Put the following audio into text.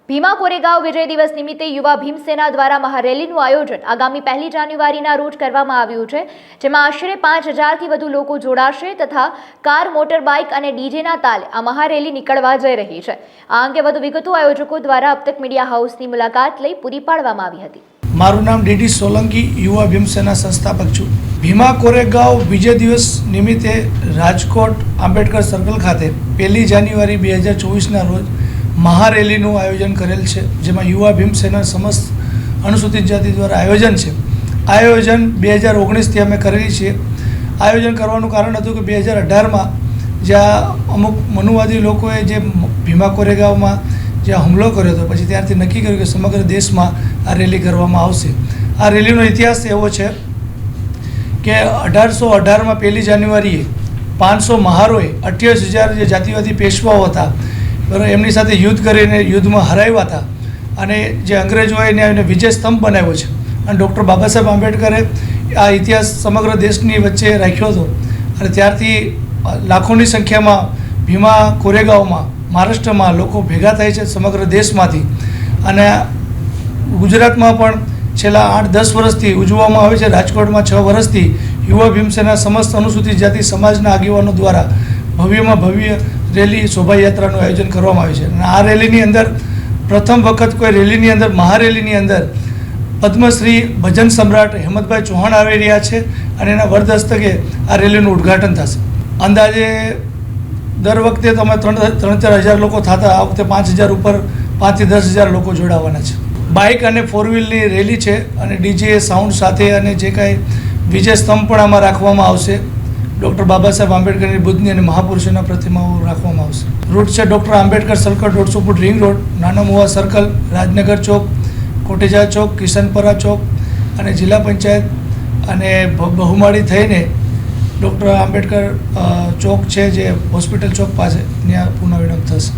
ભીમા કોરેગાંવ વિજય દિવસ નિમિત્તે યુવા ભીમસેના દ્વારા મહારેલીનું આયોજન આગામી 1 જાન્યુઆરીના રોજ કરવામાં આવ્યું છે, જેમાં આશરે 5000થી વધુ લોકો જોડાશે તથા કાર, મોટર બાઇક અને ડીજેના તાલે આ મહારેલી નીકળવા જઈ રહી છે। આ અંગે વધુ વિગતો આયોજકો દ્વારા અબ તક મીડિયા હાઉસની મુલાકાત લઈ પૂરી પાડવામાં આવી હતી। મારું નામ ડીડી સોલંકી, યુવા ભીમસેના સંસ્થાપક છું। ભીમા કોરેગાંવ વિજય દિવસ નિમિત્તે રાજકોટ આંબેડકર સર્કલ ખાતે 1 જાન્યુઆરી 2024ના રોજ મહારેલીનું આયોજન કરેલ છે, જેમાં યુવા ભીમસેના સમસ્ત અનુસૂચિત જાતિ દ્વારા આયોજન છે। આ આયોજન 2019થી અમે કરેલી છે। આયોજન કરવાનું કારણ હતું કે 2018માં જ્યાં અમુક મનુવાદી લોકોએ જે ભીમા કોરેગાંવમાં જ્યાં હુમલો કર્યો હતો, પછી ત્યારથી નક્કી કર્યું કે સમગ્ર દેશમાં આ રેલી કરવામાં આવશે। આ રેલીનો ઇતિહાસ એવો છે કે 1818માં 1 જાન્યુઆરીએ 500 મહારોએ 28,000 જે જાતિવાદી પેશવાઓ હતા, બરાબર, એમની સાથે યુદ્ધ કરીને યુદ્ધમાં હરાવ્યા હતા અને જે અંગ્રેજોએ એને વિજય સ્તંભ બનાવ્યો છે। અને ડૉક્ટર બાબા સાહેબ આંબેડકરે આ ઇતિહાસ સમગ્ર દેશની વચ્ચે રાખ્યો હતો અને ત્યારથી લાખોની સંખ્યામાં ભીમા કોરેગાંવમાં મહારાષ્ટ્રમાં લોકો ભેગા થાય છે સમગ્ર દેશમાંથી, અને ગુજરાતમાં પણ છેલ્લા 8-10 વર્ષથી ઉજવવામાં આવે છે। રાજકોટમાં 6 વર્ષથી યુવા ભીમસેના સમસ્ત અનુસૂચિત જાતિ સમાજના આગેવાનો દ્વારા ભવ્યમાં ભવ્ય રેલી, શોભાયાત્રાનું આયોજન કરવામાં આવે છે। અને આ રેલીની અંદર પ્રથમ વખત કોઈ રેલીની અંદર, મહારેલીની અંદર પદ્મશ્રી ભજન સમ્રાટ હેમંતભાઈ ચૌહાણ આવી રહ્યા છે અને એના વરદ હસ્તકે આ રેલીનું ઉદ્ઘાટન થશે। અંદાજે દર વખતે તમે 3-4 હજાર લોકો થતા, આ વખતે 5,000 ઉપર 5 થી 10,000 લોકો જોડાવાના છે। બાઇક અને 4-વ્હીલની રેલી છે અને ડીજે સાઉન્ડ સાથે અને જે કાંઈ વિજય સ્તંભ પણ આમાં રાખવામાં આવશે। ડૉક્ટર બાબા સાહેબ આંબેડકરની બુદ્ધની અને મહાપુરુષોના પ્રતિમાઓ રાખવામાં આવશે। રૂટ છે doctor Ambedkar circle, 150 foot ring road, નાના મુવા સર્કલ, રાજનગર ચોક, કોટેજા ચોક, કિશનપરા ચોક અને જિલ્લા પંચાયત અને બહુમાળી થઈને ડૉક્ટર આંબેડકર ચોક છે જે હોસ્પિટલ ચોક પાસે, ત્યાં પુનઃવિલંબ થશે।